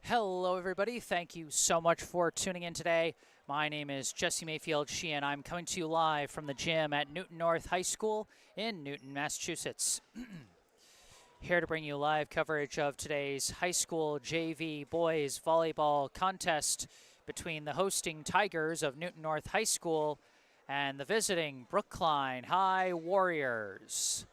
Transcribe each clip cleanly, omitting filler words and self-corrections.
Hello, everybody. Thank you so much for tuning in today. My name is Jesse Mayfield-Sheehan. I'm coming to you live from the gym at Newton North High School in Newton, Massachusetts. Here to bring you live coverage of today's high school JV boys volleyball contest between the hosting Tigers of Newton North High School and the visiting Brookline High Warriors.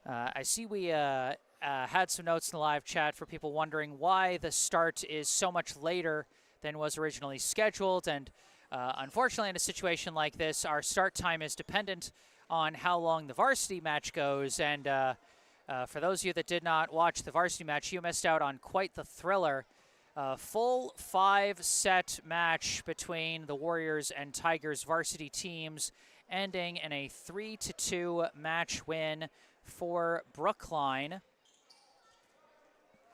I see we had some notes in the live chat for people wondering why the start is so much later than was originally scheduled. And unfortunately, in a situation like this, our start time is dependent on how long the varsity match goes. And for those of you that did not watch the varsity match, you missed out on quite the thriller. Full 5-set match between the Warriors and Tigers varsity teams, ending in a 3-2 match win for Brookline,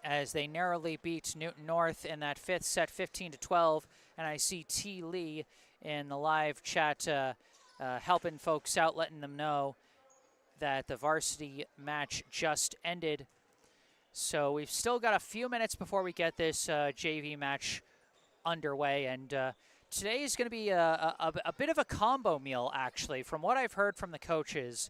as they narrowly beat Newton North in that fifth set, 15-12. And I see T. Lee in the live chat helping folks out, letting them know that the varsity match just ended. So we've still got a few minutes before we get this JV match underway. And today is going to be a bit of a combo meal, actually, from what I've heard from the coaches.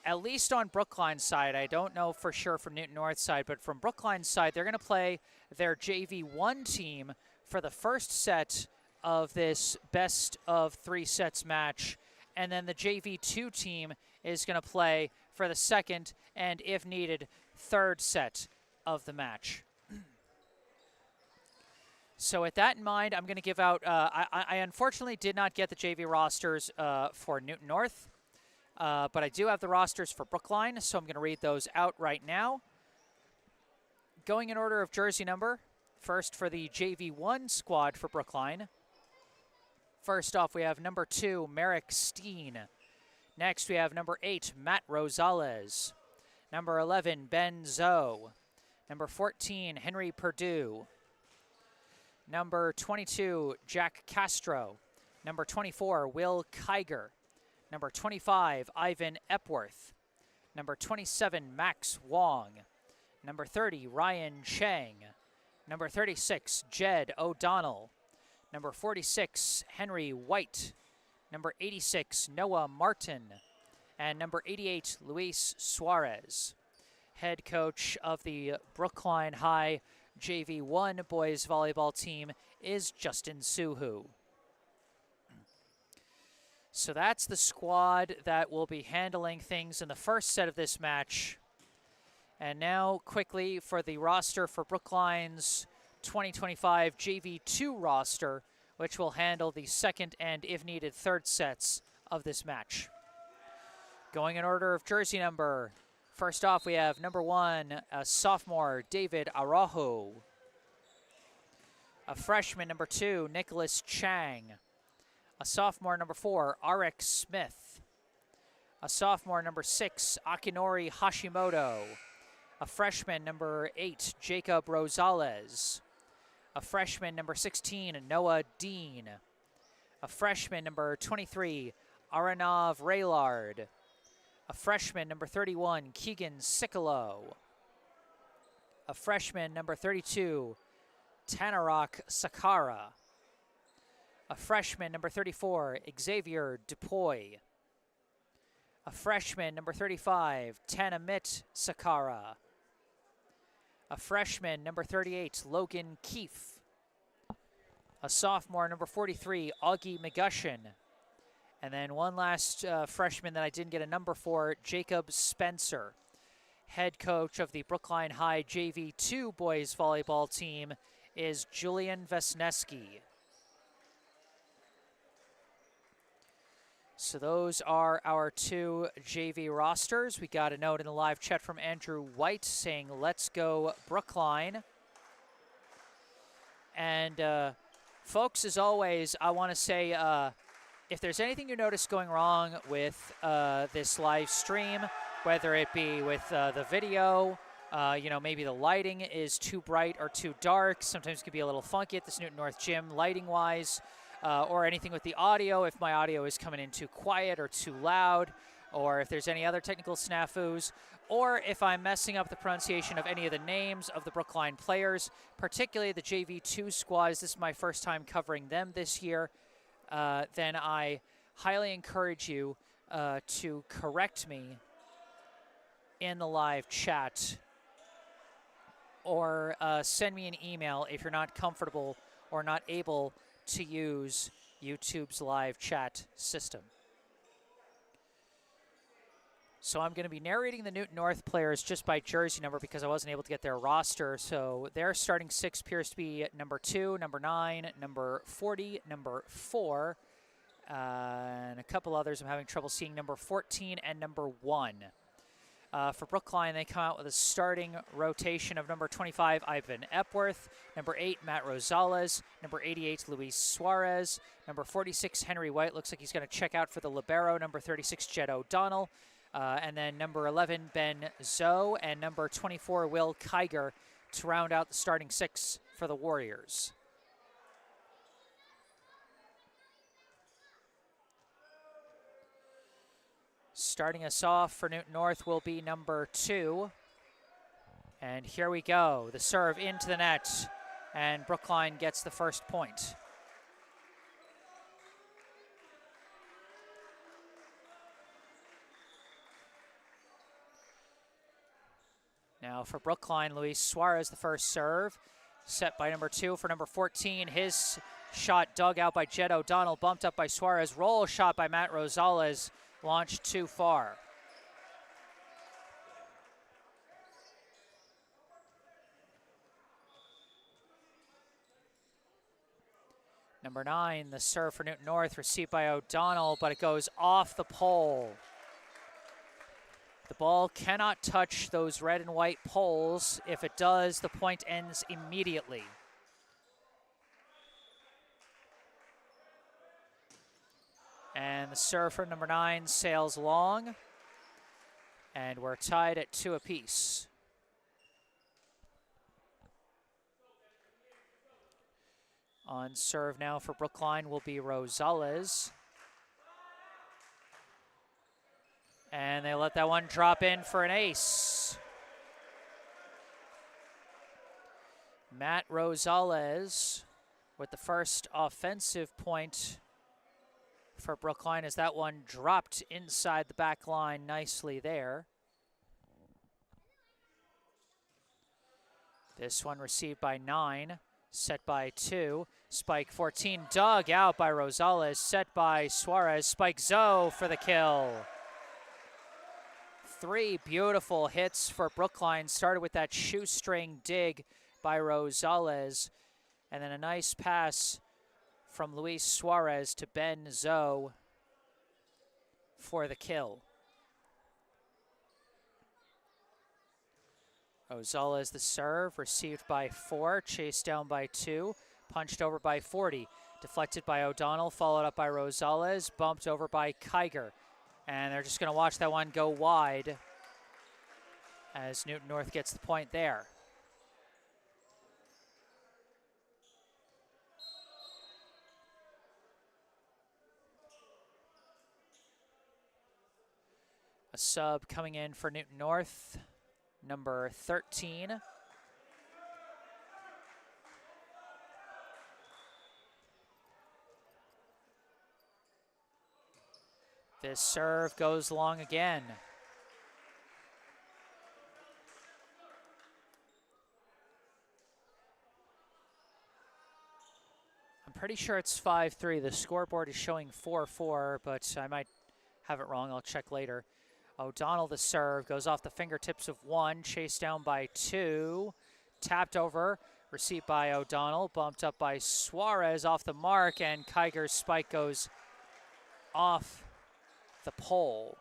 At least on Brookline's side, I don't know for sure from Newton North's side, but from Brookline's side, they're going to play their JV1 team for the first set of this best of 3 sets match. And then the JV2 team is going to play for the second and, if needed, third set of the match. So with that in mind, I'm going to give out, I unfortunately did not get the JV rosters for Newton North. But I do have the rosters for Brookline, so I'm going to read those out right now. Going in order of jersey number, first for the JV1 squad for Brookline. First off, we have number 2, Merrick Steen. Next, we have number 8, Matt Rosales. Number 11, Ben Zoe. Number 14, Henry Perdue. Number 22, Jack Castro. Number 24, Will Kiger. Number 25, Ivan Epworth. Number 27, Max Wong. Number 30, Ryan Chang. Number 36, Jed O'Donnell. Number 46, Henry White. Number 86, Noah Martin. And number 88, Luis Suarez. Head coach of the Brookline High JV1 boys volleyball team is Justin Suhu. So that's the squad that will be handling things in the first set of this match. And now quickly for the roster for Brookline's 2025 JV2 roster, which will handle the second and, if needed, third sets of this match. Going in order of jersey number, first off we have number 1, a sophomore, David Araujo. A freshman, number 2, Nicholas Chang. A sophomore, number 4, Arik Smith. A sophomore, number 6, Akinori Hashimoto. A freshman, number 8, Jacob Rosales. A freshman, number 16, Noah Dean. A freshman, number 23, Aranav Raylard. A freshman, number 31, Keegan Sikalo. A freshman, number 32, Tanarak Sakara. A freshman, number 34, Xavier Dupoy. A freshman, number 35, Tanamit Sakara. A freshman, number 38, Logan Keefe. A sophomore, number 43, Augie McGushin. And then one last freshman that I didn't get a number for, Jacob Spencer. Head coach of the Brookline High JV2 boys volleyball team is Julian Vesneski. So those are our 2 JV rosters. We got a note in the live chat from Andrew White saying, "Let's go Brookline." And folks, as always, I want to say, if there's anything you notice going wrong with this live stream, whether it be with the video, maybe the lighting is too bright or too dark, sometimes it can be a little funky at this Newton North gym lighting-wise, or anything with the audio, if my audio is coming in too quiet or too loud, or if there's any other technical snafus, or if I'm messing up the pronunciation of any of the names of the Brookline players, particularly the JV2 squad, as this is my first time covering them this year, then I highly encourage you to correct me in the live chat, or send me an email if you're not comfortable or not able to use YouTube's live chat system. So I'm going to be narrating the Newton North players just by jersey number because I wasn't able to get their roster. So their starting 6 appears to be number 2, number 9, number 40, number 4, and a couple others I'm having trouble seeing, number 14 and number 1. For Brookline, they come out with a starting rotation of number 25, Ivan Epworth, number 8, Matt Rosales, number 88, Luis Suarez, number 46, Henry White, looks like he's going to check out for the libero, number 36, Jed O'Donnell, and then number 11, Ben Zoe, and number 24, Will Kiger, to round out the starting 6 for the Warriors. Starting us off for Newton North will be number 2. And here we go. The serve into the net, and Brookline gets the first point. Now for Brookline, Luis Suarez, the first serve. Set by number 2 for number 14. His shot dug out by Jed O'Donnell, bumped up by Suarez. Roll shot by Matt Rosales. Launched too far. Number 9, the serve for Newton North, received by O'Donnell, but it goes off the pole. The ball cannot touch those red and white poles. If it does, the point ends immediately. And the serve for number 9 sails long, and we're tied at 2 apiece. On serve now for Brookline will be Rosales. And they let that one drop in for an ace. Matt Rosales with the first offensive point for Brookline, as that one dropped inside the back line nicely there. This one received by 9, set by 2. Spike 14, dug out by Rosales, set by Suarez. Spike Zoe for the kill. 3 beautiful hits for Brookline. Started with that shoestring dig by Rosales, and then a nice pass from Luis Suarez to Ben Zoe for the kill. Rosales the serve, received by 4, chased down by 2, punched over by 40, deflected by O'Donnell, followed up by Rosales, bumped over by Kiger. And they're just going to watch that one go wide as Newton North gets the point there. A sub coming in for Newton North, number 13. This serve goes long again. I'm pretty sure it's 5-3. The scoreboard is showing 4-4, but I might have it wrong. I'll check later. O'Donnell the serve, goes off the fingertips of 1, chased down by 2, tapped over, received by O'Donnell, bumped up by Suarez off the mark, and Kiger's spike goes off the pole.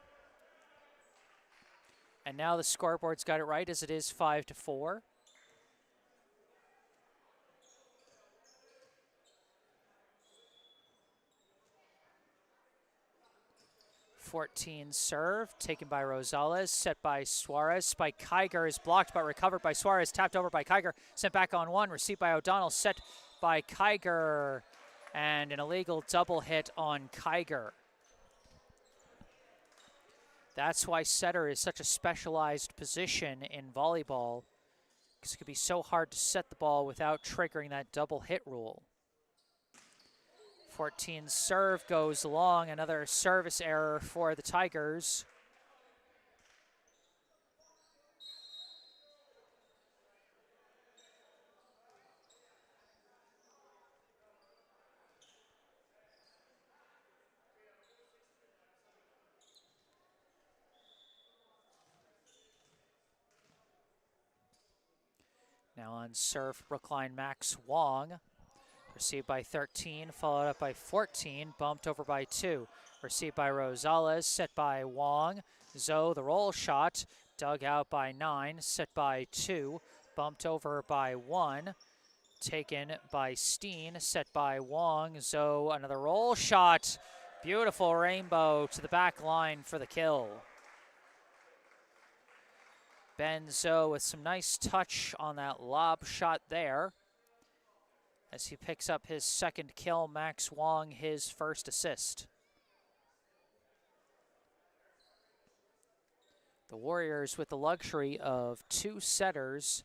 And now the scoreboard's got it right, as it is 5-4. Serve, taken by Rosales, set by Suarez. Spike Kiger is blocked but recovered by Suarez, tapped over by Kiger, sent back on 1, received by O'Donnell, set by Kiger, and an illegal double hit on Kiger. That's why setter is such a specialized position in volleyball, because it could be so hard to set the ball without triggering that double hit rule. 14 serve goes long, another service error for the Tigers. Now on serve, Brookline Max Wong. Received by 13, followed up by 14, bumped over by 2. Received by Rosales, set by Wong. Zoe, the roll shot, dug out by 9, set by 2, bumped over by 1. Taken by Steen, set by Wong. Zoe, another roll shot. Beautiful rainbow to the back line for the kill. Ben Zoe with some nice touch on that lob shot there, as he picks up his second kill. Max Wong his first assist. The Warriors with the luxury of 2 setters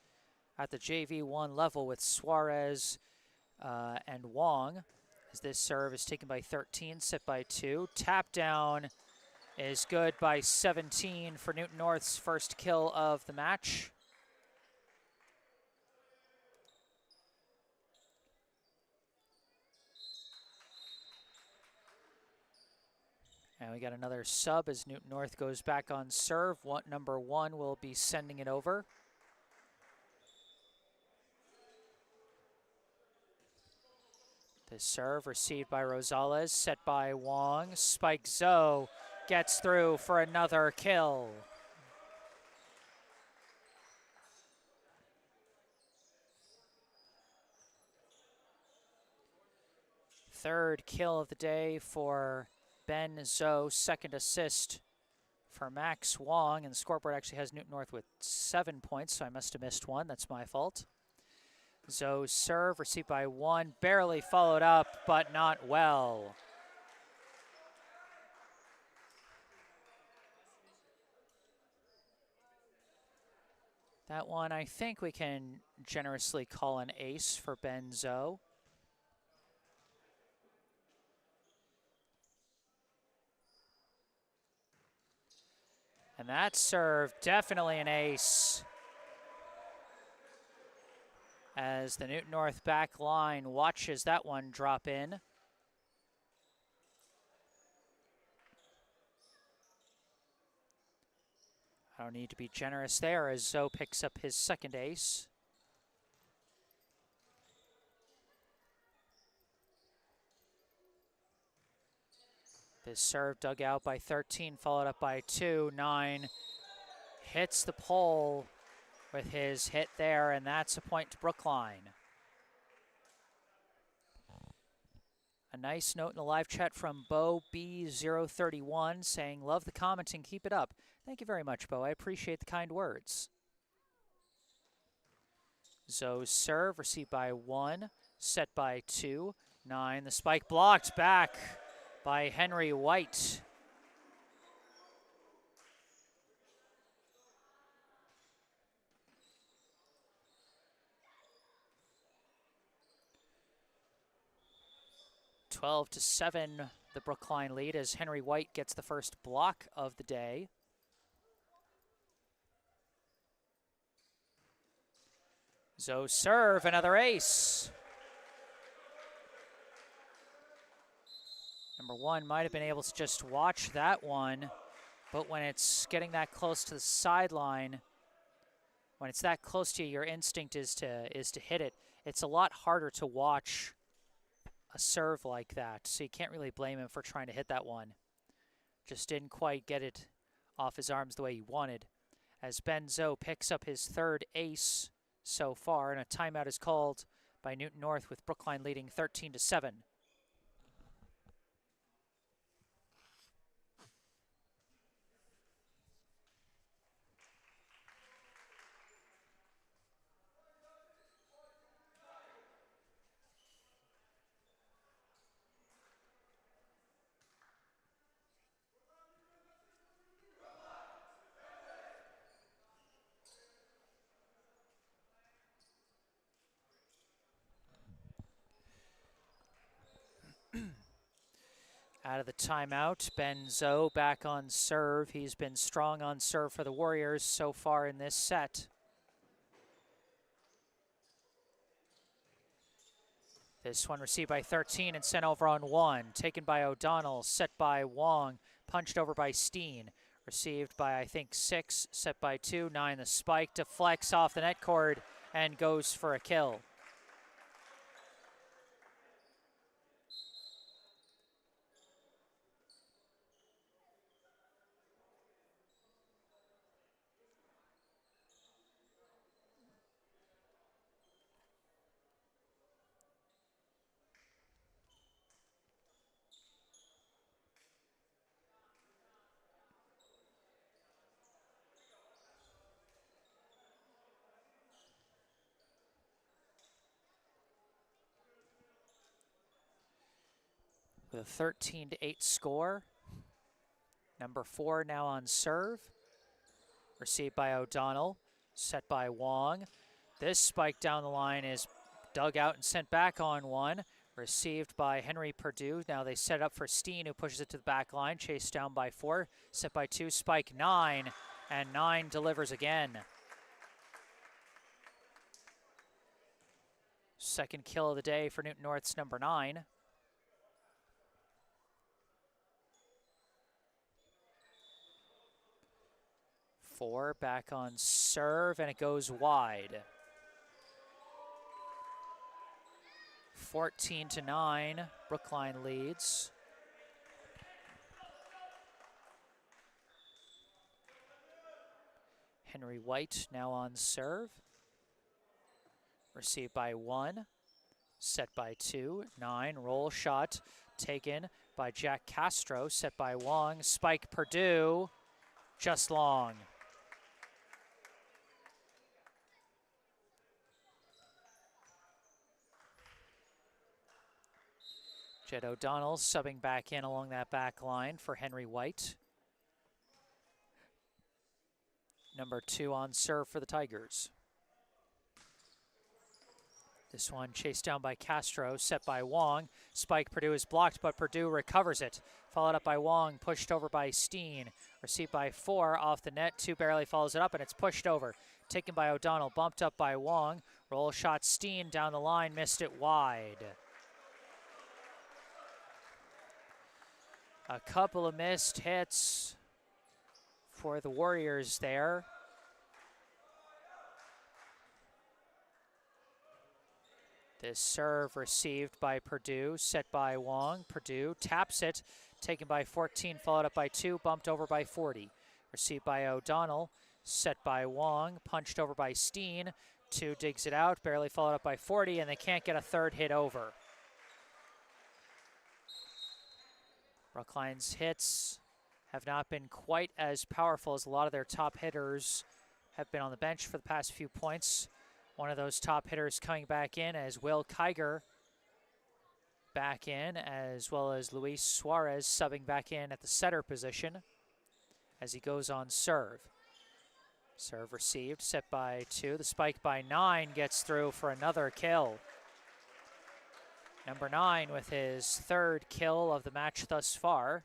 at the JV1 level with Suarez and Wong, as this serve is taken by 13, set by 2. Tap down is good by 17 for Newton North's first kill of the match. And we got another sub as Newton North goes back on serve. Number 1 will be sending it over. The serve received by Rosales, set by Wong. Spike Zoe gets through for another kill. Third kill of the day for Ben Zoe, second assist for Max Wong, and the scoreboard actually has Newton North with 7 points, so I must have missed one. That's my fault. Zoe's serve received by 1, barely followed up, but not well. That one I think we can generously call an ace for Ben Zoe. And that serve, definitely an ace, as the Newton North back line watches that one drop in. I don't need to be generous there as Zoe picks up his second ace. This serve dug out by 13, followed up by 2. 9 hits the pole with his hit there, and that's a point to Brookline. A nice note in the live chat from Bo B031 saying, "Love the commenting, keep it up." Thank you very much, Bo. I appreciate the kind words. Zoe's serve received by 1, set by 2. 9, the spike blocked back by Henry White. (12-7), the Brookline lead as Henry White gets the first block of the day. Zoe serve, another ace. Number 1 might have been able to just watch that one, but when it's getting that close to the sideline, when it's that close to you, your instinct is to hit it. It's a lot harder to watch a serve like that, so you can't really blame him for trying to hit that one. Just didn't quite get it off his arms the way he wanted, as Ben Zoe picks up his third ace so far, and a timeout is called by Newton North with Brookline leading 13-7. Out of the timeout, Benzo back on serve. He's been strong on serve for the Warriors so far in this set. This one received by 13 and sent over on 1. Taken by O'Donnell, set by Wong, punched over by Steen. Received by, I think, 6, set by 2. 9, the spike deflects off the net cord and goes for a kill. With a 13-8 score. Number 4 now on serve. Received by O'Donnell, set by Wong. This spike down the line is dug out and sent back on 1. Received by Henry Perdue. Now they set it up for Steen, who pushes it to the back line. Chased down by 4, set by 2, spike 9, and 9 delivers again. Second kill of the day for Newton North's number 9. Four back on serve, and it goes wide. 14-9, Brookline leads. Henry White now on serve. Received by 1, set by 2, 9, roll shot taken by Jack Castro, set by Wong, spike Perdue, just long. Jed O'Donnell subbing back in along that back line for Henry White. Number 2 on serve for the Tigers. This one chased down by Castro, set by Wong. Spike Perdue is blocked, but Perdue recovers it. Followed up by Wong, pushed over by Steen. Received by 4 off the net. 2 barely follows it up, and it's pushed over. Taken by O'Donnell, bumped up by Wong. Roll shot Steen down the line, missed it wide. A couple of missed hits for the Warriors there. This serve received by Perdue, set by Wong. Perdue taps it, taken by 14, followed up by 2, bumped over by 40. Received by O'Donnell, set by Wong, punched over by Steen. 2 digs it out, barely followed up by 40, and they can't get a third hit over. Brookline's hits have not been quite as powerful as a lot of their top hitters have been on the bench for the past few points. One of those top hitters coming back in as Will Kiger back in, as well as Luis Suarez subbing back in at the setter position as he goes on serve. Serve received, set by 2. The spike by 9 gets through for another kill. Number 9 with his 3rd kill of the match thus far.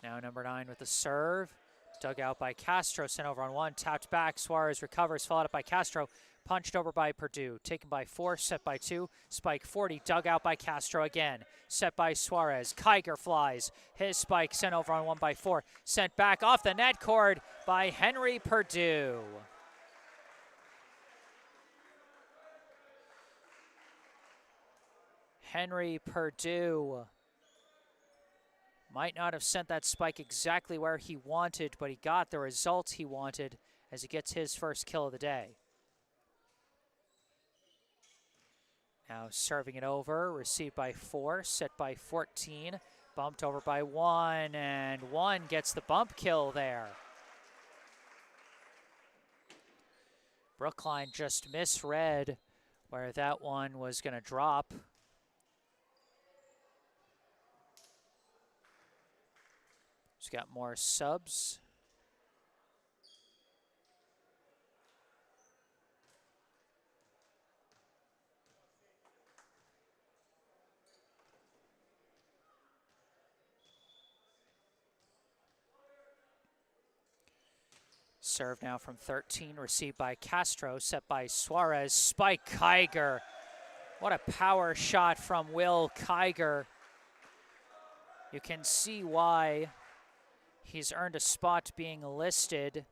Now number 9 with the serve. Dug out by Castro, sent over on 1, tapped back. Suarez recovers, followed up by Castro. Punched over by Perdue, taken by 4, set by 2. Spike 40, dug out by Castro again. Set by Suarez. Kiger flies. His spike sent over on 1 by 4. Sent back off the net cord by Henry Perdue. Henry Perdue might not have sent that spike exactly where he wanted, but he got the result he wanted as he gets his first kill of the day. Now serving it over, received by 4, set by 14, bumped over by 1, and 1 gets the bump kill there. Brookline just misread where that one was going to drop. He's got more subs. Serve now from 13, received by Castro, set by Suarez. Spike Kiger. What a power shot from Will Kiger. You can see why he's earned a spot being listed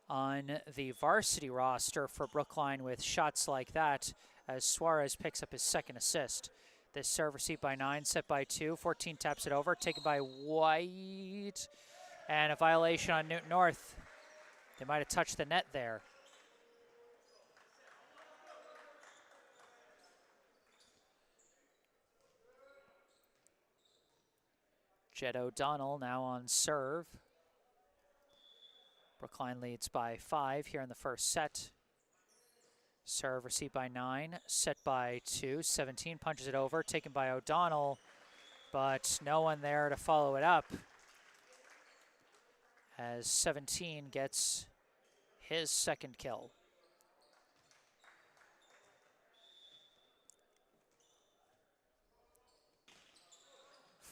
on the varsity roster for Brookline with shots like that, as Suarez picks up his second assist. This serve received by 9, set by 2. 14 taps it over, taken by White. And a violation on Newton North. They might have touched the net there. Jed O'Donnell now on serve. Brookline leads by 5 here in the first set. Serve received by 9, set by 2. 17 punches it over, taken by O'Donnell, but no one there to follow it up, as 17 gets his second kill.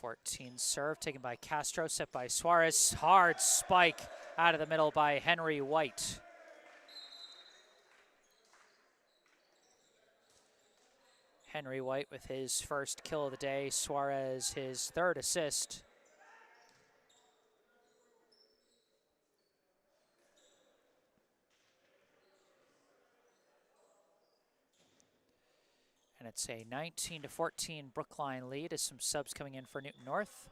.14 serve taken by Castro, set by Suarez. Hard spike out of the middle by Henry White. Henry White with his first kill of the day. Suarez his third assist. And it's a 19-14 Brookline lead as some subs coming in for Newton North.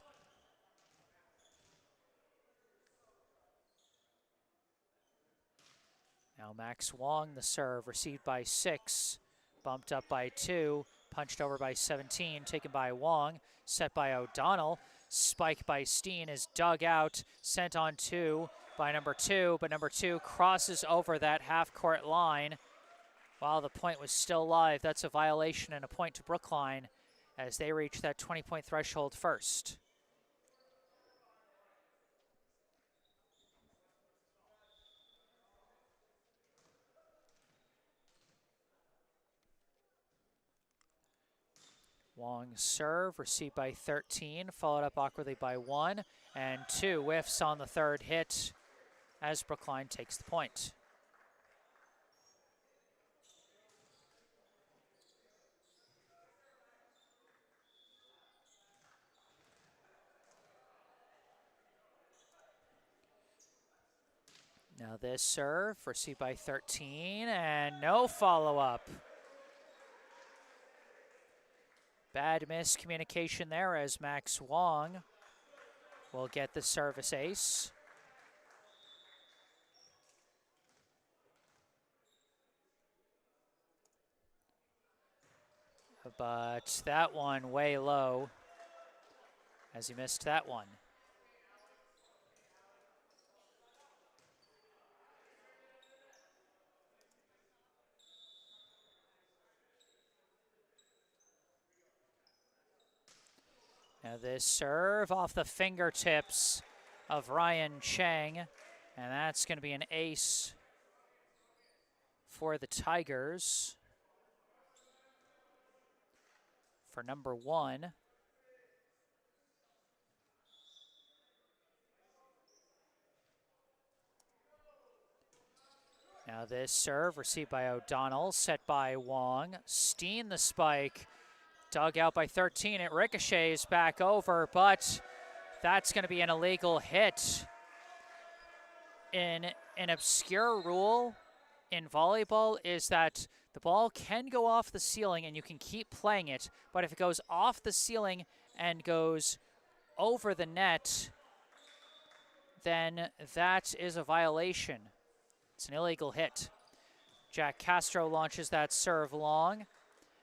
Now Max Wong, the serve, received by 6, bumped up by 2, punched over by 17, taken by Wong, set by O'Donnell. Spike by Steen is dug out, sent on 2 by number 2, but number 2 crosses over that half-court line while the point was still live. That's a violation and a point to Brookline as they reach that 20-point threshold first. Wong's serve, received by 13, followed up awkwardly by 1, and 2 whiffs on the third hit as Brookline takes the point. Now this serve, received by 13, and no follow-up. Bad miscommunication there as Max Wong will get the service ace. But that one way low as he missed that one. Now this serve off the fingertips of Ryan Chang, and that's going to be an ace for the Tigers for number 1. Now this serve received by O'Donnell, set by Wong. Steen the spike. Dug out by 13, it ricochets back over, but that's going to be an illegal hit. In an obscure rule in volleyball is that the ball can go off the ceiling and you can keep playing it, but if it goes off the ceiling and goes over the net, then that is a violation. It's an illegal hit. Jack Castro launches that serve long.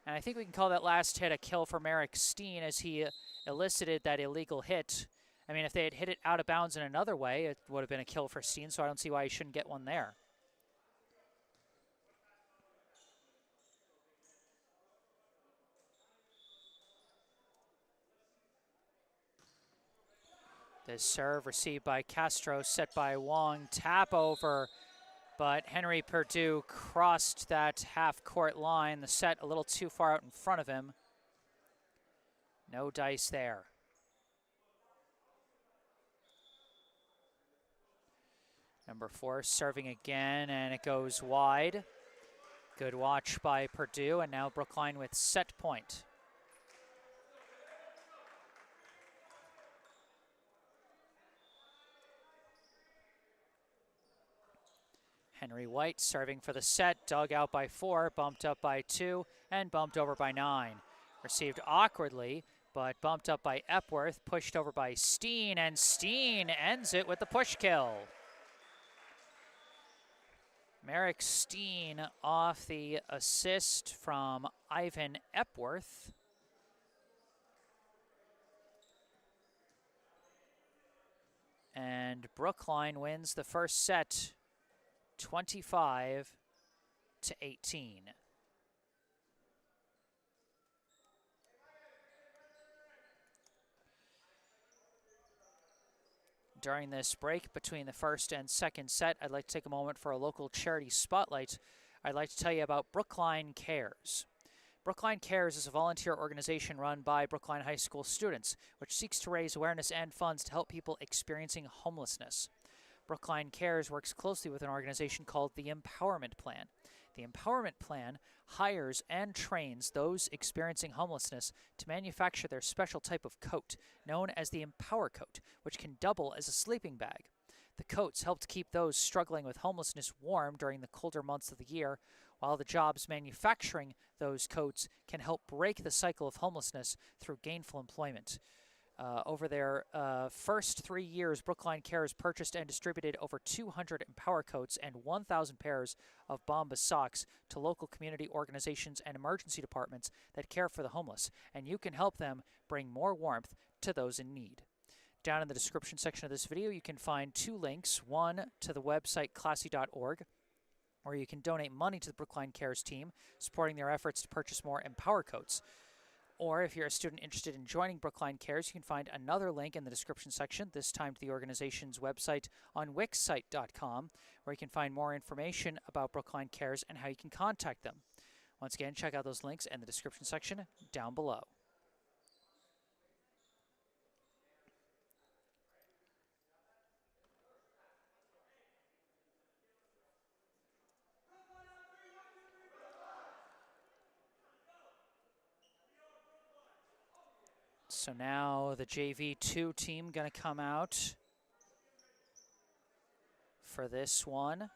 And I think we can call that last hit a kill for Merrick Steen as he elicited that illegal hit. I mean, if they had hit it out of bounds in another way, it would have been a kill for Steen, so I don't see why he shouldn't get one there. This serve received by Castro, set by Wong, tap over. But Henry Perdue crossed that half-court line. The set a little too far out in front of him. No dice there. Number 4 serving again, and it goes wide. Good watch by Purdue, and now Brookline with set point. Henry White serving for the set, dug out by 4, bumped up by 2, and bumped over by 9. Received awkwardly, but bumped up by Epworth, pushed over by Steen, and Steen ends it with the push kill. Merrick Steen off the assist from Ivan Epworth. And Brookline wins the first set 25-18. During this break between the first and second set, I'd like to take a moment for a local charity spotlight. I'd like to tell you about Brookline Cares. Brookline Cares is a volunteer organization run by Brookline High School students, which seeks to raise awareness and funds to help people experiencing homelessness. Brookline Cares works closely with an organization called the Empowerment Plan. The Empowerment Plan hires and trains those experiencing homelessness to manufacture their special type of coat, known as the Empower Coat, which can double as a sleeping bag. The coats help to keep those struggling with homelessness warm during the colder months of the year, while the jobs manufacturing those coats can help break the cycle of homelessness through gainful employment. Over their first 3 years, Brookline Cares purchased and distributed over 200 Empower Coats and 1,000 pairs of Bombas socks to local community organizations and emergency departments that care for the homeless, and you can help them bring more warmth to those in need. Down in the description section of this video, you can find 2 links, one to the website classy.org, where you can donate money to the Brookline Cares team, supporting their efforts to purchase more Empower Coats. Or if you're a student interested in joining Brookline Cares, you can find another link in the description section, this time to the organization's website on wixsite.com, where you can find more information about Brookline Cares and how you can contact them. Once again, check out those links in the description section down below. So now the JV2 team going to come out for this one.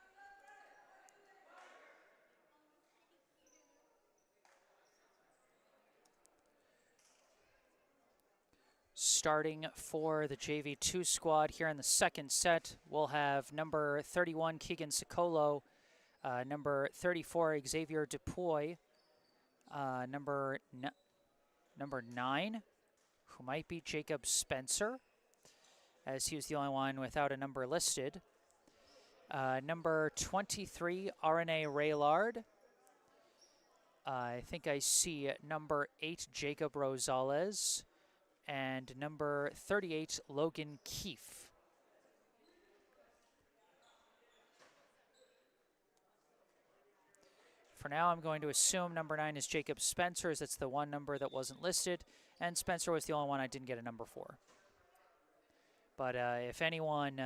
Starting for the JV2 squad here in the second set, we'll have number 31 Keegan Sicolo, number 34 Xavier Dupuy, number 9, who might be Jacob Spencer, as he was the only one without a number listed. Number 23, R.N.A. Raylard. I think I see number 8, Jacob Rosales, and number 38, Logan Keefe. For now, I'm going to assume number 9 is Jacob Spencer, as it's the one number that wasn't listed, and Spencer was the only one I didn't get a number for. But if anyone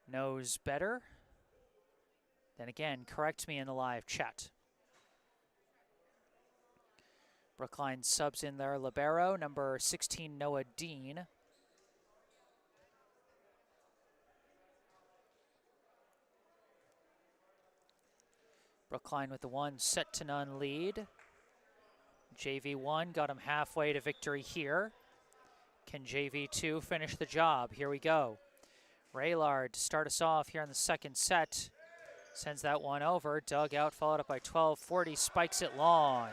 knows better, then again, correct me in the live chat. Brookline subs in their libero, number 16, Noah Dean. Brookline with the 1-0 lead. JV1 got him halfway to victory here. Can JV2 finish the job? Here we go. Raylard to start us off here in the second set. Sends that one over. Dug out, followed up by 12-40. Spikes it long.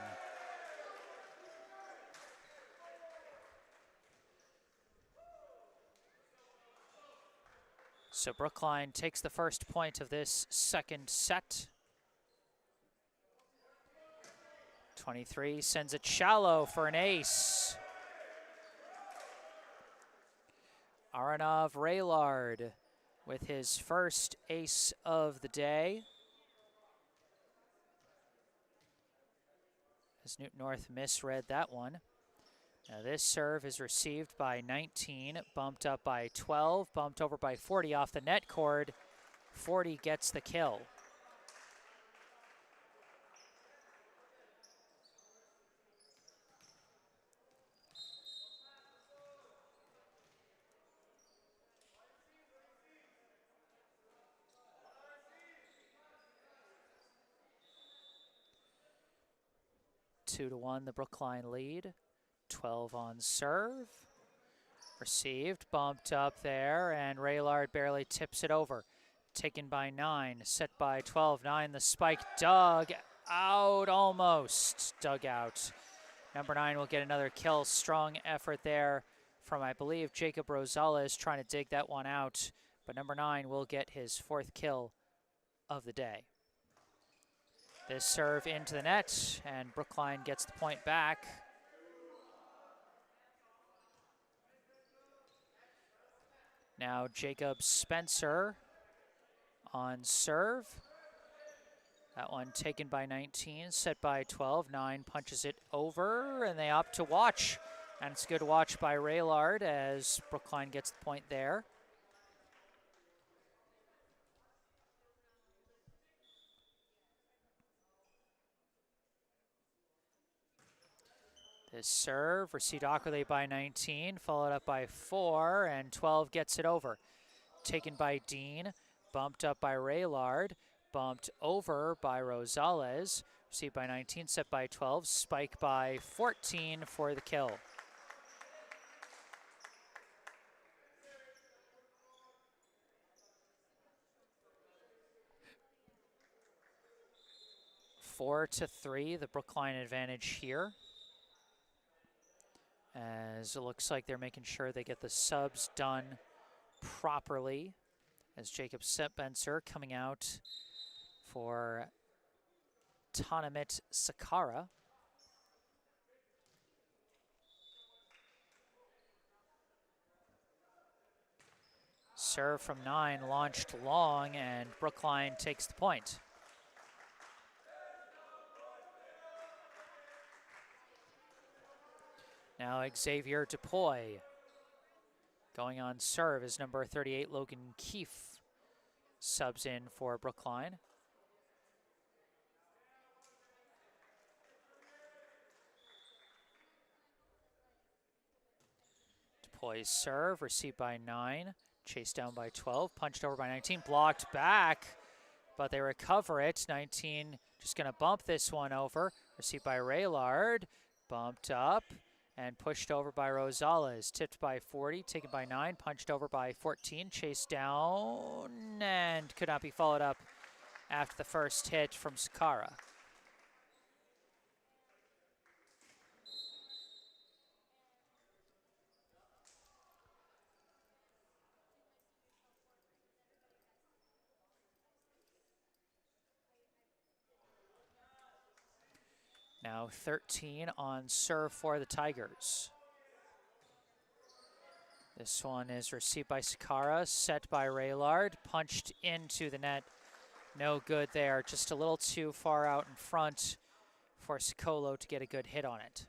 So Brookline takes the first point of this second set. 23 sends it shallow for an ace. Aranov Raylard with his first ace of the day. As Newton North misread that one. Now this serve is received by 19, bumped up by 12, bumped over by 40 off the net cord, 40 gets the kill. Two to 1, the Brookline lead. 12 on serve. Received, bumped up there, and Raylard barely tips it over. Taken by 9, set by 12. 9, the spike dug out, almost dug out. Number 9 will get another kill. Strong effort there from, I believe, Jacob Rosales trying to dig that one out. But number 9 will get his 4th kill of the day. This serve into the net, and Brookline gets the point back. Now Jacob Spencer on serve. That one taken by 19, set by 12. 9 punches it over, and they opt to watch. And it's a good watch by Raylard as Brookline gets the point there. This serve, received awkwardly by 19, followed up by 4, and 12 gets it over. Taken by Dean, bumped up by Raylard, bumped over by Rosales, received by 19, set by 12, spike by 14 for the kill. Four to 3, the Brookline advantage here. As it looks like they're making sure they get the subs done properly. As Jacob Spencer coming out for Tanamit Sakara. Serve from 9, launched long, and Brookline takes the point. Now Xavier Dupuy going on serve is number 38, Logan Keefe, subs in for Brookline. Dupuy's serve, received by 9, chased down by 12, punched over by 19, blocked back, but they recover it. 19 just going to bump this one over, received by Raylard, bumped up, and pushed over by Rosales. Tipped by 40, taken by 9, punched over by 14, chased down, and could not be followed up after the first hit from Sakara. Now 13 on serve for the Tigers. This one is received by Sakara, set by Raylard, punched into the net. No good there, just a little too far out in front for Sicolo to get a good hit on it.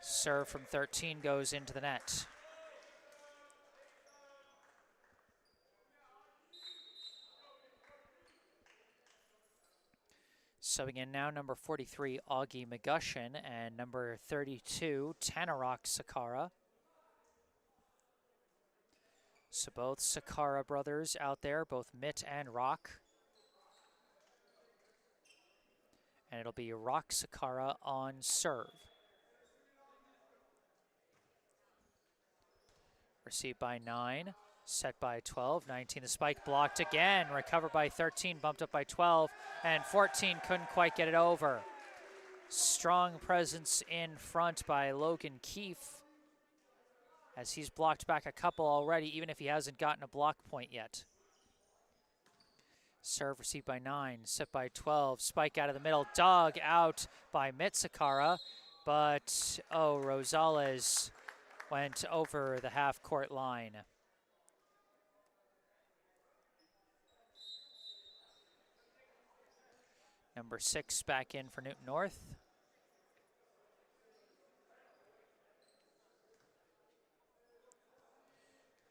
Serve from 13 goes into the net. Subbing in now, number 43, Augie McGushin, and number 32, Tanarok Sakara. So both Sakara brothers out there, both Mitt and Rock. And it'll be Rock Sakara on serve. Received by 9. Set by 12, 19, the spike blocked again, recovered by 13, bumped up by 12, and 14 couldn't quite get it over. Strong presence in front by Logan Keefe, as he's blocked back a couple already, even if he hasn't gotten a block point yet. Serve received by 9, set by 12, spike out of the middle, dug out by Mitsukara, but, oh, Rosales went over the half-court line. Number 6 back in for Newton North.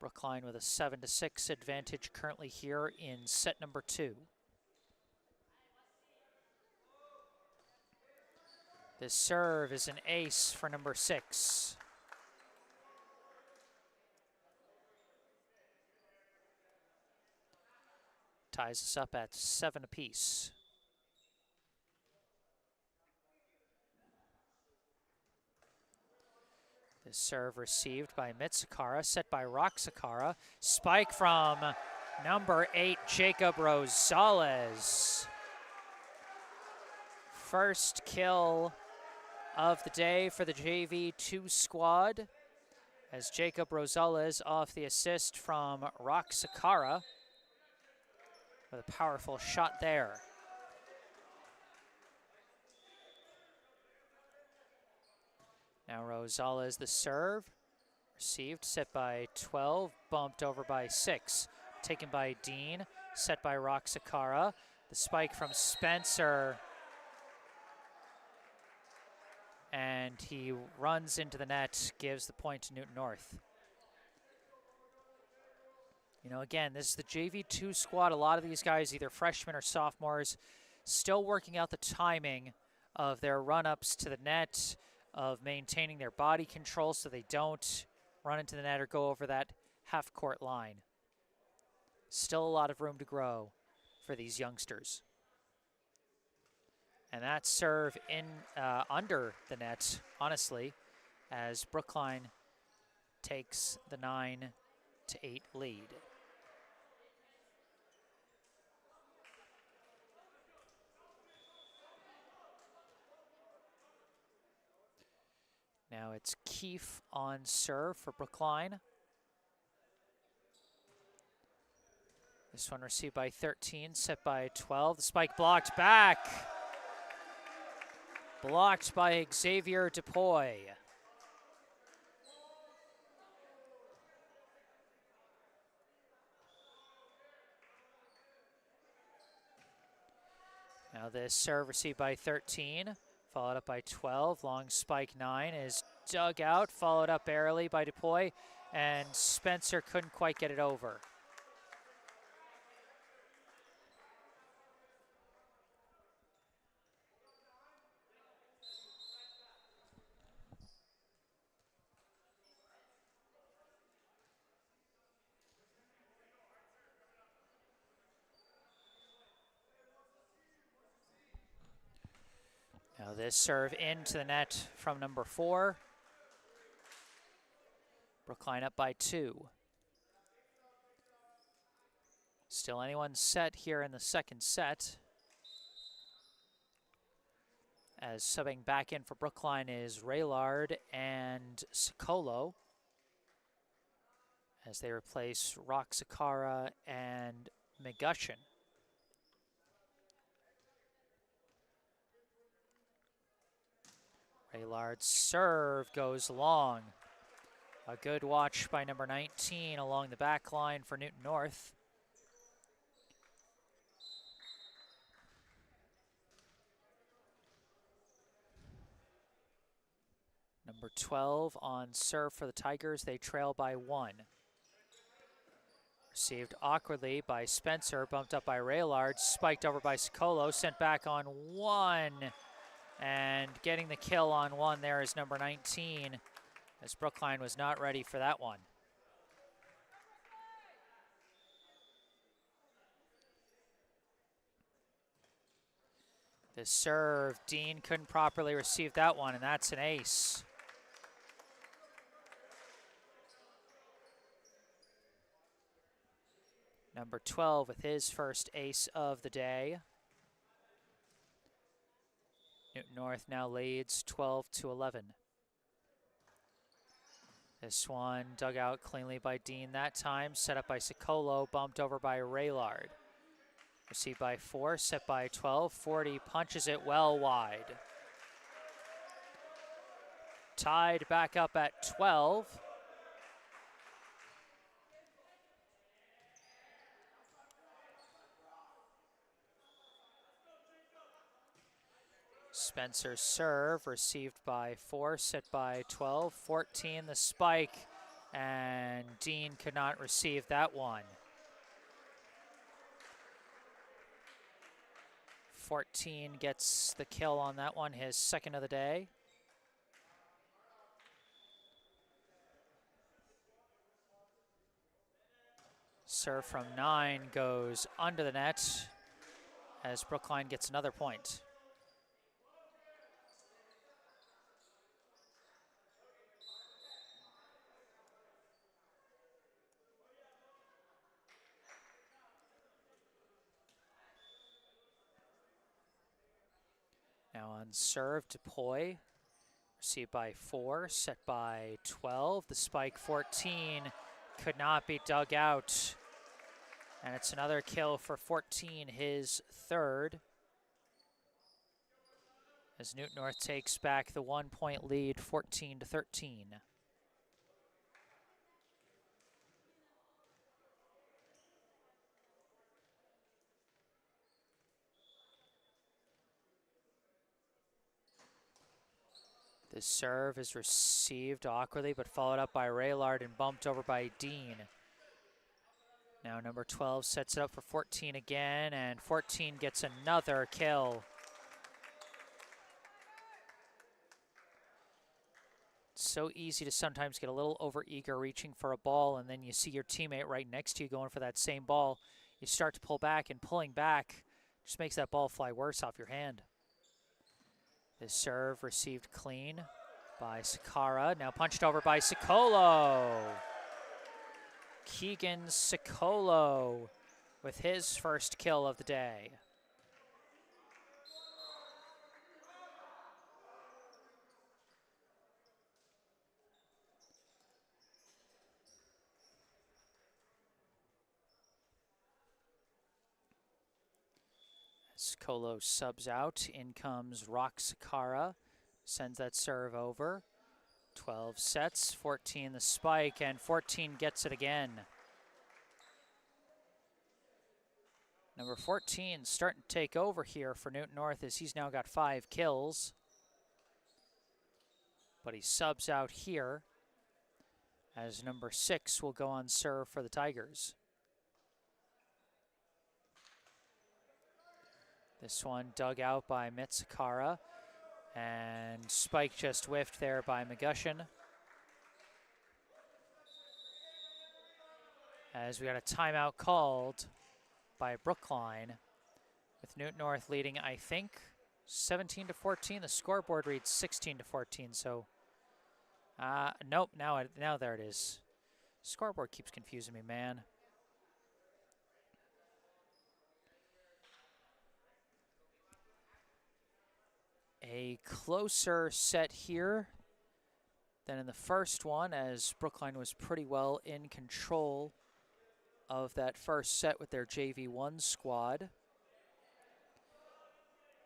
Brookline with a 7-6 advantage currently here in set number 2. This serve is an ace for number 6. Ties us up at 7 apiece. This serve received by Mitsukara, set by Roxakara. Spike from number 8, Jacob Rosales. First kill of the day for the JV2 squad, as Jacob Rosales off the assist from Roxakara with a powerful shot there. Now Rosales the serve, received, set by 12, bumped over by 6, taken by Dean, set by Roxakara. The spike from Spencer, and he runs into the net, gives the point to Newton North. You know, again, this is the JV2 squad. A lot of these guys, either freshmen or sophomores, still working out the timing of their run-ups to the net, of maintaining their body control so they don't run into the net or go over that half-court line. Still a lot of room to grow for these youngsters. And that serve in under the net, honestly, as Brookline takes the 9-8 lead. Now it's Keefe on serve for Brookline. This one received by 13, set by 12. The spike blocked back. Blocked by Xavier Dupuy. Now this serve received by 13, followed up by 12. Long spike 9 is dug out, followed up barely by Dupuy, and Spencer couldn't quite get it over. Now this serve into the net from number 4. Brookline up by 2. Still anyone's set here in the second set. As subbing back in for Brookline is Raylard and Sokolo, as they replace Roxakara and McGushin. Raylard's serve goes long. A good watch by number 19 along the back line for Newton North. Number 12 on serve for the Tigers. They trail by 1. Received awkwardly by Spencer, bumped up by Raylard, spiked over by Sokolo, sent back on 1. And getting the kill on 1 there is number 19, as Brookline was not ready for that one. The serve, Dean couldn't properly receive that one, and that's an ace. Number 12 with his first ace of the day. Newton North now leads 12-11. This one dug out cleanly by Dean that time, set up by Sokolo, bumped over by Raylard. Received by 4, set by 12, 40 punches it well wide. Tied back up at 12. Spencer's serve received by 4, set by 12, 14. The spike And Dean could not receive that one. 14 gets the kill on that one, his second of the day. Serve from 9 goes under the net as Brookline gets another point. Now on serve, DePoy, received by 4, set by 12. The spike 14 could not be dug out. And it's another kill for 14, his third. As Newton North takes back the 1-point lead, 14-13. The serve is received awkwardly, but followed up by Raylard and bumped over by Dean. Now number 12 sets it up for 14 again, and 14 gets another kill. It's so easy to sometimes get a little over-eager reaching for a ball, and then you see your teammate right next to you going for that same ball. You start to pull back, and pulling back just makes that ball fly worse off your hand. This serve received clean by Sakara, now punched over by Sicolo. Keegan Sicolo with his first kill of the day. Sicolo subs out, in comes Rock Sakara, sends that serve over. 12 sets, 14 the spike, and 14 gets it again. Number 14 starting to take over here for Newton North as he's now got 5 kills. But he subs out here as number 6 will go on serve for the Tigers. This one dug out by Mitsukara, and spike just whiffed there by McGushin. As we got a timeout called by Brookline, with Newton North leading, I think, 17-14. The scoreboard reads 16-14, so nope, now there it is. Scoreboard keeps confusing me, man. A closer set here than in the first one, as Brookline was pretty well in control of that first set with their JV1 squad.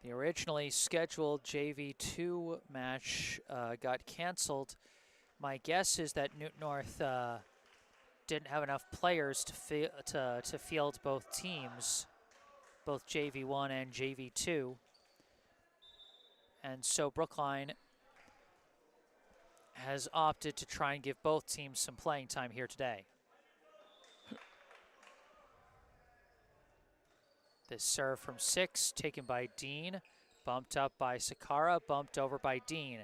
The originally scheduled JV2 match got canceled. My guess is that Newton North didn't have enough players to field both teams, both JV1 and JV2. And so Brookline has opted to try and give both teams some playing time here today. This serve from 6, taken by Dean, bumped up by Sakara, bumped over by Dean.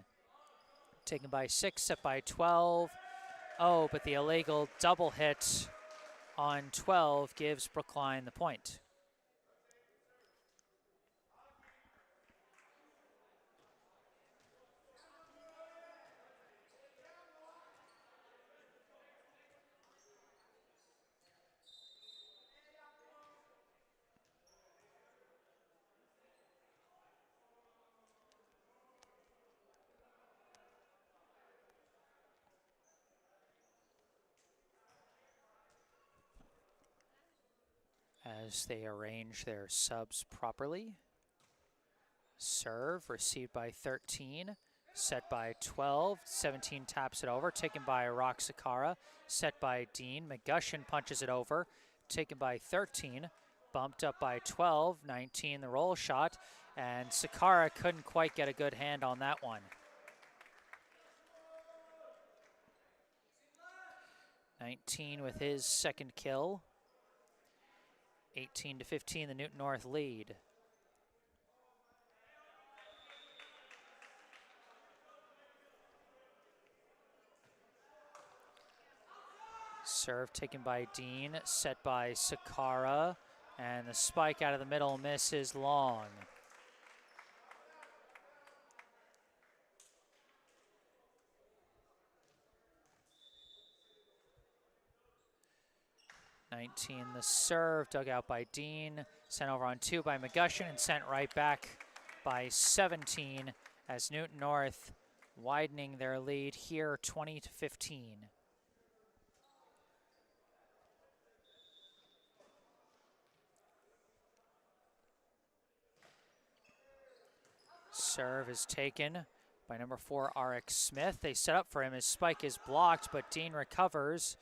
Taken by 6, set by 12. Oh, but the illegal double hit on 12 gives Brookline the point. As they arrange their subs properly. Serve received by 13, set by 12, 17 taps it over, taken by Rock Sakara, set by Dean, McGushin punches it over, taken by 13, bumped up by 12, 19 the roll shot, and Sakara couldn't quite get a good hand on that one. 19 with his second kill. 18-15, the Newton North lead. Serve taken by Dean, set by Sakara, and the spike out of the middle misses long. The serve, dug out by Dean, sent over on 2 by McGushin, and sent right back by 17 as Newton North widening their lead here 20-15. Serve is taken by number 4, RX Smith. They set up for him. His spike is blocked, but Dean recovers.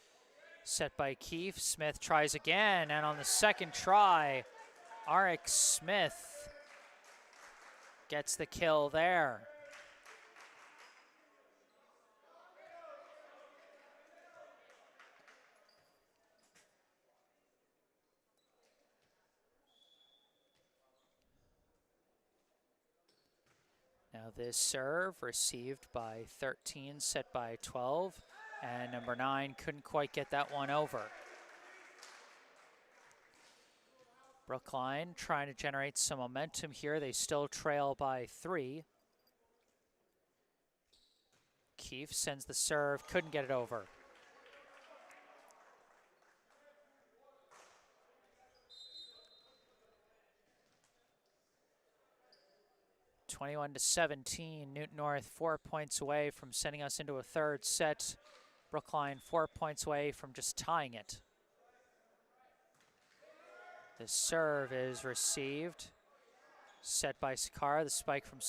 Set by Keefe. Smith tries again, and on the second try, RX Smith gets the kill there. Now this serve received by 13, set by 12, and number 9 couldn't quite get that one over. Brookline trying to generate some momentum here. They still trail by 3. Keefe sends the serve, couldn't get it over. (21-17), Newton North 4 points away from sending us into a third set. Brookline 4 points away from just tying it. The serve is received, set by Sakara. The spike from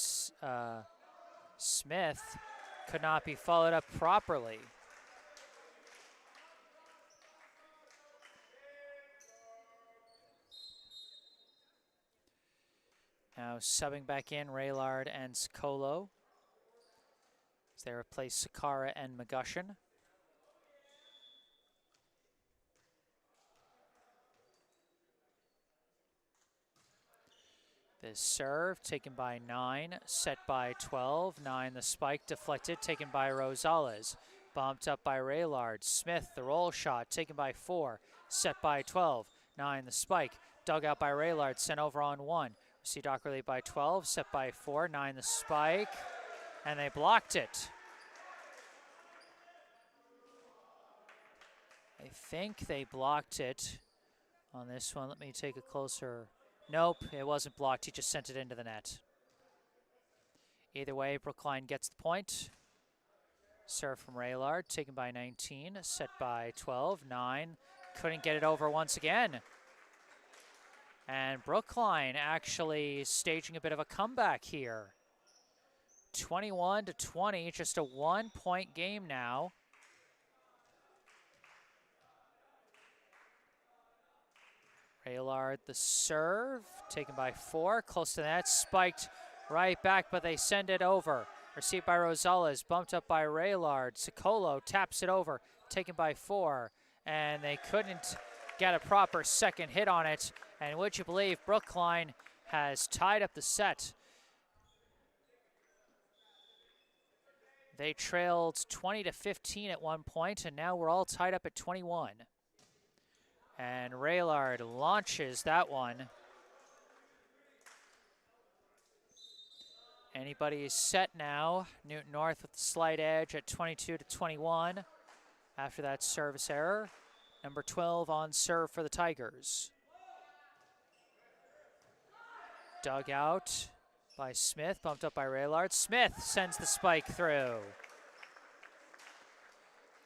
Smith could not be followed up properly. Now subbing back in Raylard and Scolo as they replace Sakara and McGushin. The serve taken by 9, set by 12. 9 the spike deflected, taken by Rosales. Bumped up by Raylard. Smith the roll shot taken by 4, set by 12. 9 the spike, dug out by Raylard, sent over on 1. Received awkwardly by 12, set by 4. 9 the spike, and they blocked it. I think they blocked it on this one. Let me take a closer. Nope, it wasn't blocked. He just sent it into the net. Either way, Brookline gets the point. Serve from Raylard, taken by 19, set by 12. 9 couldn't get it over once again. And Brookline actually staging a bit of a comeback here. 21-20, just a 1-point game now. Raylard the serve, taken by 4, close to that, spiked right back, but they send it over. Received by Rosales, bumped up by Raylard. Sicolo taps it over, taken by 4, and they couldn't get a proper second hit on it. And would you believe, Brookline has tied up the set. They trailed 20-15 at one point, and now we're all tied up at 21. And Raylard launches that one. Anybody's set now. Newton North with the slight edge at 22-21 after that service error. Number 12 on serve for the Tigers. Dug out by Smith, bumped up by Raylard. Smith sends the spike through.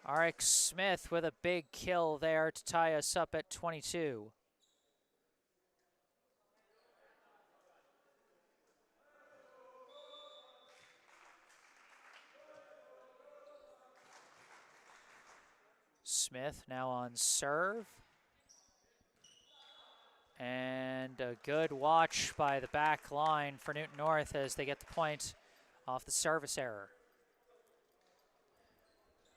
RX Smith with a big kill there to tie us up at 22. Smith now on serve. And a good watch by the back line for Newton North as they get the point off the service error.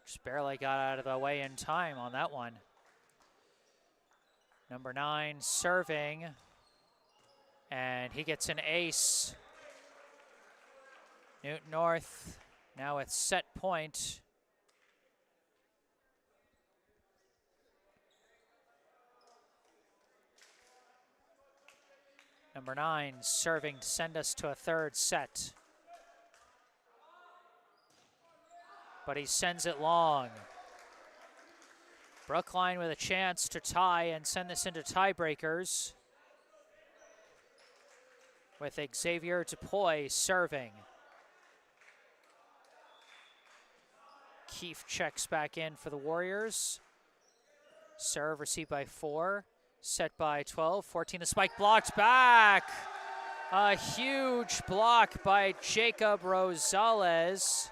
Just barely got out of the way in time on that one. Number 9 serving, and he gets an ace. Newton North now at set point. Number 9 serving to send us to a third set. But he sends it long. Brookline with a chance to tie and send this into tiebreakers, with Xavier Dupuy serving. Keefe checks back in for the Warriors. Serve received by 4, set by 12, 14 the spike, blocked back. A huge block by Jacob Rosales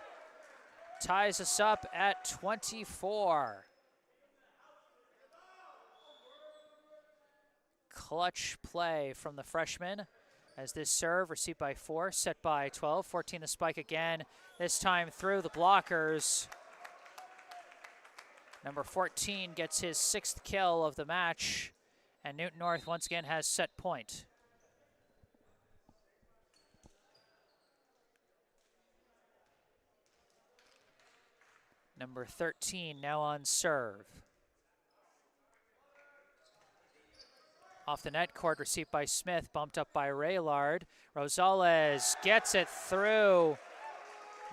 ties us up at 24. Clutch play from the freshman as this serve received by 4, set by 12, 14 the spike again, this time through the blockers. Number 14 gets his 6th kill of the match, and Newton North once again has set point. Number 13 now on serve. Off the net, cord received by Smith, bumped up by Raylard. Rosales gets it through.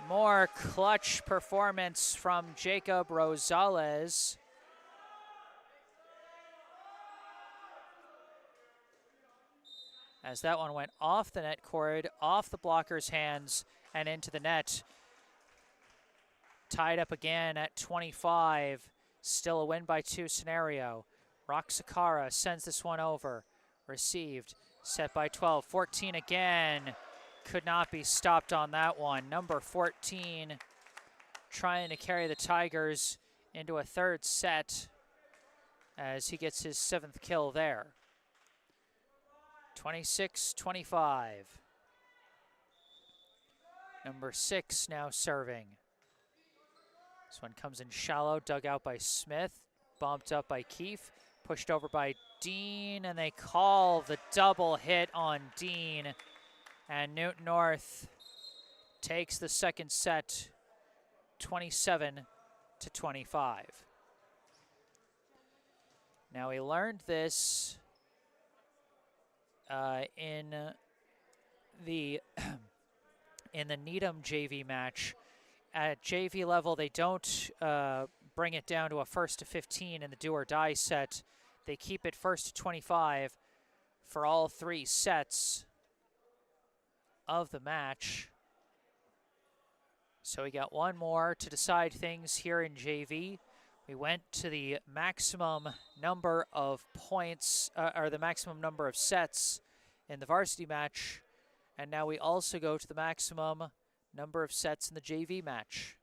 More clutch performance from Jacob Rosales. As that one went off the net cord, off the blocker's hands, and into the net. Tied up again at 25. Still a win by 2 scenario. Roxakara sends this one over. Received, set by 12. 14 again. Could not be stopped on that one. Number 14 trying to carry the Tigers into a third set as he gets his 7th kill there. 26-25. Number 6 now serving. This one comes in shallow, dug out by Smith, bumped up by Keefe, pushed over by Dean, and they call the double hit on Dean. And Newton North takes the second set, 27-25. Now we learned this in the Needham JV match. At JV level, they don't bring it down to a 1st to 15 in the do or die set. They keep it 1st to 25 for all 3 sets of the match. So we got one more to decide things here in JV. We went to the maximum number of points, or the maximum number of sets in the varsity match, and now we also go to the maximum number of sets in the JV match.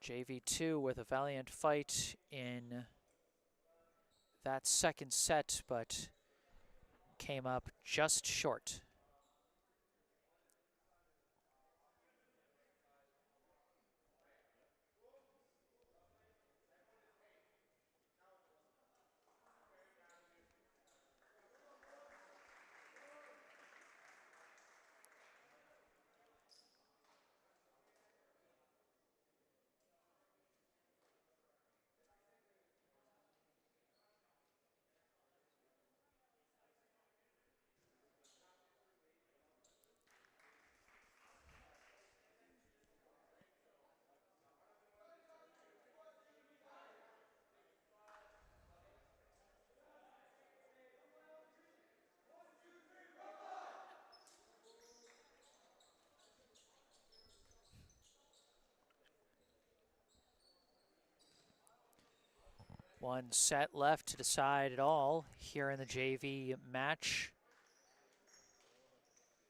JV2 with a valiant fight in that second set, but came up just short. One set left to decide it all here in the JV match.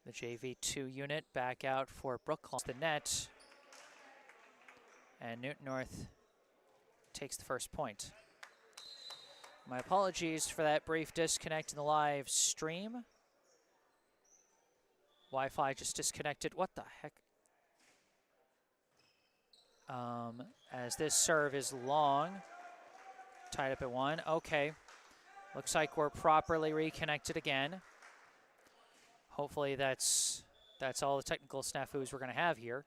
The JV2 unit back out for Brookline. The net. And Newton North takes the first point. My apologies for that brief disconnect in the live stream. Wi-Fi just disconnected. What the heck? As this serve is long. Tied up at 1. Okay. Looks like we're properly reconnected again. Hopefully that's all the technical snafus we're going to have here.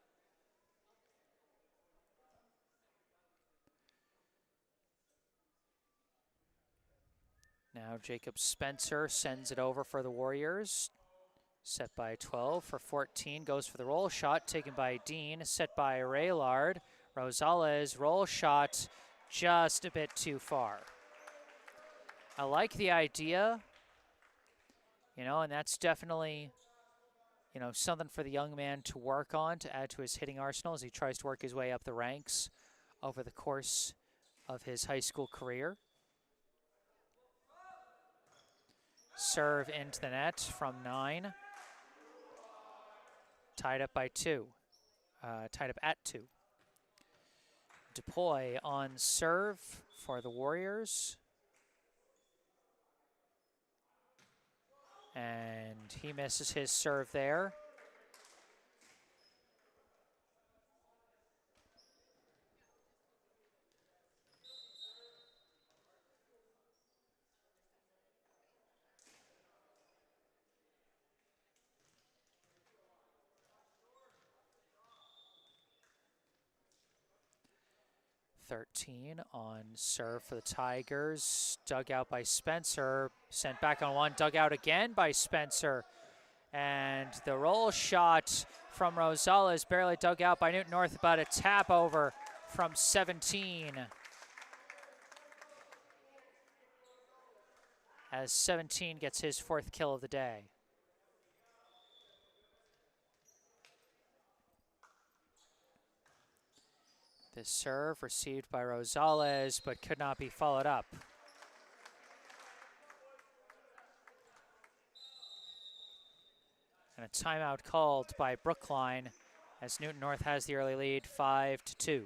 Now Jacob Spencer sends it over for the Warriors. Set by 12 for 14. Goes for the roll shot, taken by Dean. Set by Raylard. Rosales, roll shot, just a bit too far. I like the idea, you know, and that's definitely, you know, something for the young man to work on, to add to his hitting arsenal as he tries to work his way up the ranks over the course of his high school career. Serve into the net from 9. Tied up by 2. Tied up at 2. DePoy on serve for the Warriors. And he misses his serve there. On serve for the Tigers. Dug out by Spencer. Sent back on 1. Dug out again by Spencer. And the roll shot from Rosales barely dug out by Newton North, but a tap over from 17. As 17 gets his 4th kill of the day. This serve received by Rosales, but could not be followed up. And a timeout called by Brookline as Newton North has the early lead, 5-2.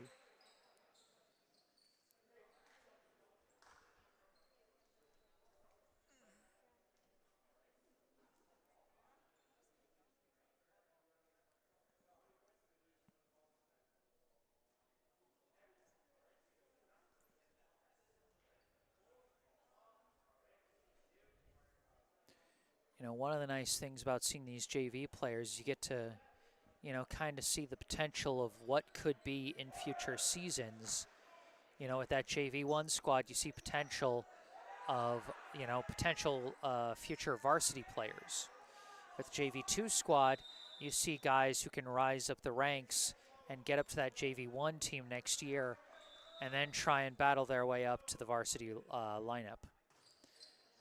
You know, one of the nice things about seeing these JV players, you get to, you know, kind of see the potential of what could be in future seasons. You know, with that JV1 squad, you see potential of, you know, potential future varsity players. With the JV2 squad, you see guys who can rise up the ranks and get up to that JV1 team next year and then try and battle their way up to the varsity lineup.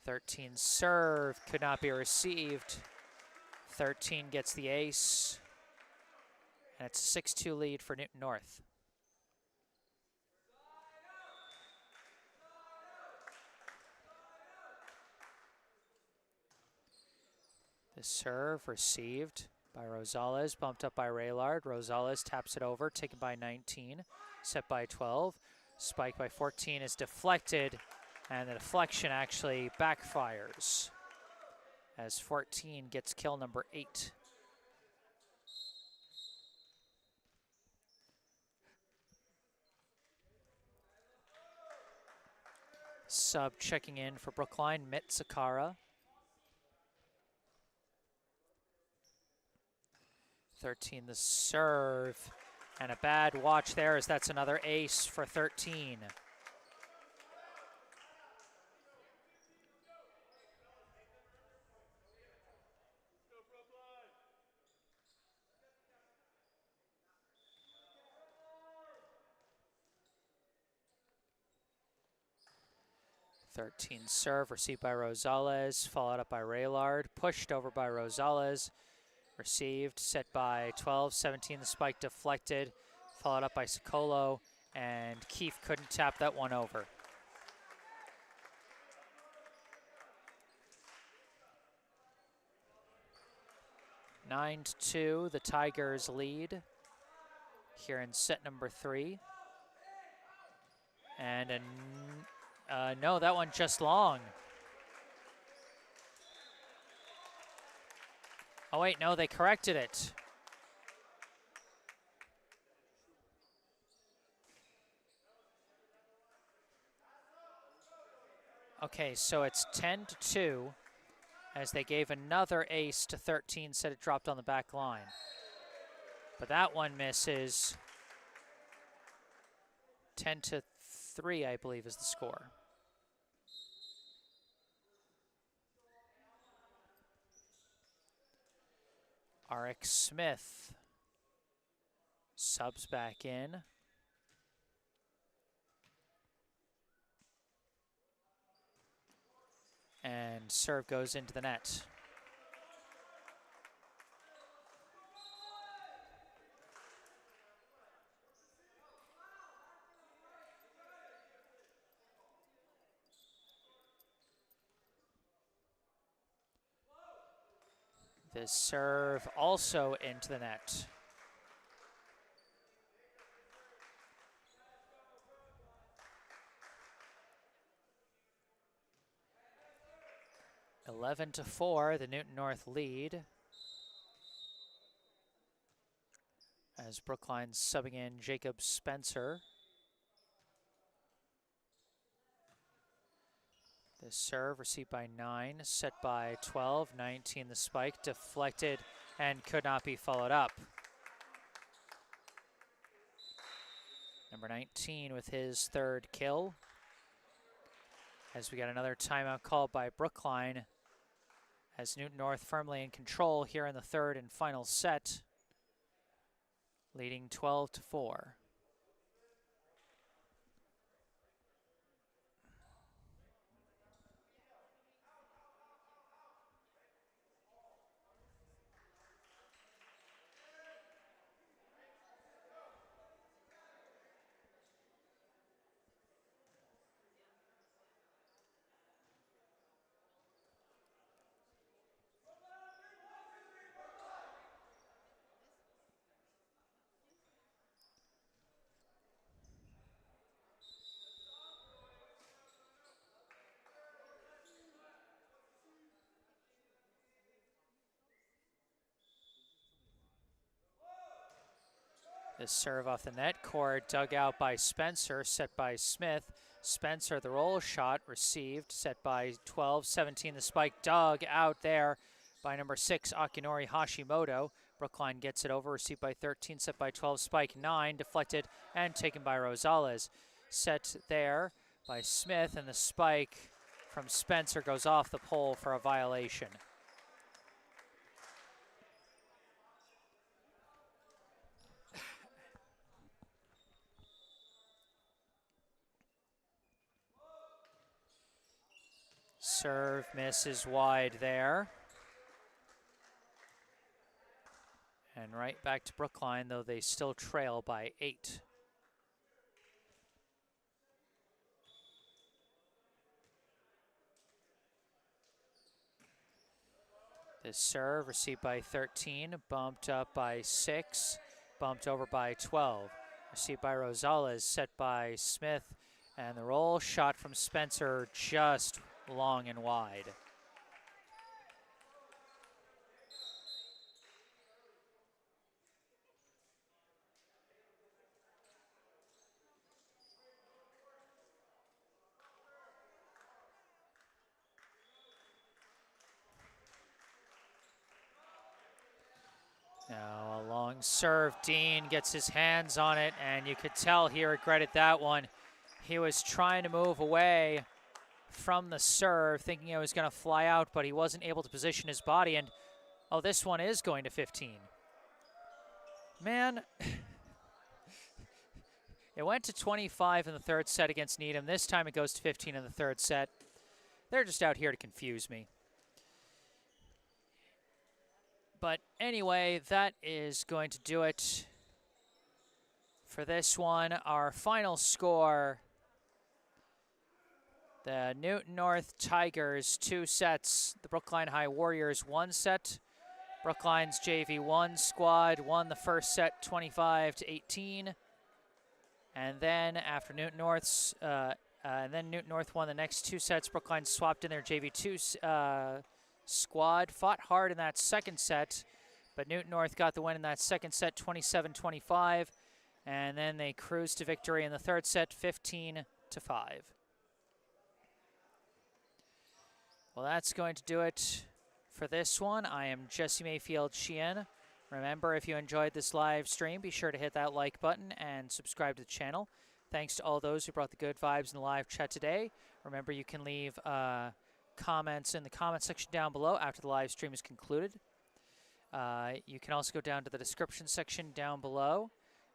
13 serve, could not be received. 13 gets the ace. And it's a 6-2 lead for Newton North. The serve received by Rosales, bumped up by Raylard. Rosales taps it over, taken by 19, set by 12. Spike by 14 is deflected, and the deflection actually backfires as 14 gets kill number 8. Sub checking in for Brookline, Mitt Sakara. 13 the serve, and a bad watch there as that's another ace for 13. Serve received by Rosales, followed up by Raylard, pushed over by Rosales, received, set by 12, 17 the spike deflected, followed up by Socolo, and Keefe couldn't tap that one over. Nine to 2, the Tigers lead here in set number 3. And No, that one just long. Oh wait, no, they corrected it. Okay, so it's 10-2 as they gave another ace to 13, said it dropped on the back line. But that one misses. 10-3, I believe, is the score. RX Smith subs back in. And serve goes into the net. This serve also into the net. Eleven to 4, the Newton North lead. As Brookline's subbing in Jacob Spencer. The serve received by 9, set by 12, 19 the spike, deflected and could not be followed up. Number 19 with his third kill. As we got another timeout called by Brookline, as Newton North firmly in control here in the third and final set, leading 12-4. The serve off the net cord, dug out by Spencer, set by Smith. Spencer, the roll shot, received, set by 12, 17, the spike, dug out there by number 6, Akinori Hashimoto. Brookline gets it over, received by 13, set by 12, spike 9, deflected and taken by Rosales. Set there by Smith, and the spike from Spencer goes off the pole for a violation. Serve misses wide there. And right back to Brookline, though they still trail by 8. This serve received by 13, bumped up by 6, bumped over by 12. Received by Rosales, set by Smith, and the roll shot from Spencer just long and wide. Now a long serve, Dean gets his hands on it, and you could tell he regretted that one. He was trying to move away from the serve, thinking it was going to fly out, but he wasn't able to position his body, and oh, this one is going to 15. Man, it went to 25 in the third set against Needham. This time it goes to 15 in the third set. They're just out here to confuse me. But anyway, that is going to do it for this one. Our final score, the Newton North Tigers 2 sets, the Brookline High Warriors 1 set. Brookline's JV1 squad won the first set 25-18. And then after Newton North's And then Newton North won the next 2 sets. Brookline swapped in their JV2 squad, fought hard in that second set, but Newton North got the win in that second set, 27-25, and then they cruised to victory in the third set, 15-5. Well, that's going to do it for this one. I am Jesse Mayfield-Sheehan. Remember, if you enjoyed this live stream, be sure to hit that like button and subscribe to the channel. Thanks to all those who brought the good vibes in the live chat today. Remember, you can leave comments in the comment section down below after the live stream is concluded. You can also go down to the description section down below,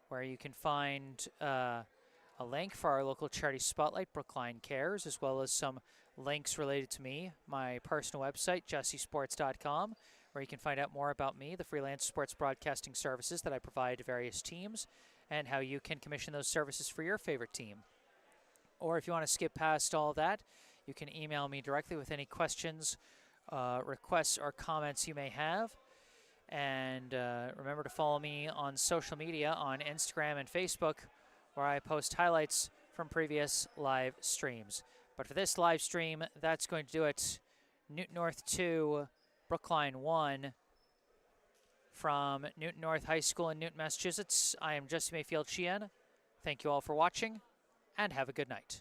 where you can find a link for our local charity spotlight, Brookline Cares, as well as some links related to me, my personal website, jessesports.com, where you can find out more about me, the freelance sports broadcasting services that I provide to various teams, and how you can commission those services for your favorite team. Or if you want to skip past all that, you can email me directly with any questions, requests, or comments you may have. And remember to follow me on social media on Instagram and Facebook, where I post highlights from previous live streams. But for this live stream, that's going to do it. Newton North 2, Brookline 1. From Newton North High School in Newton, Massachusetts, I am Jesse Mayfield-Sheehan. Thank you all for watching, and have a good night.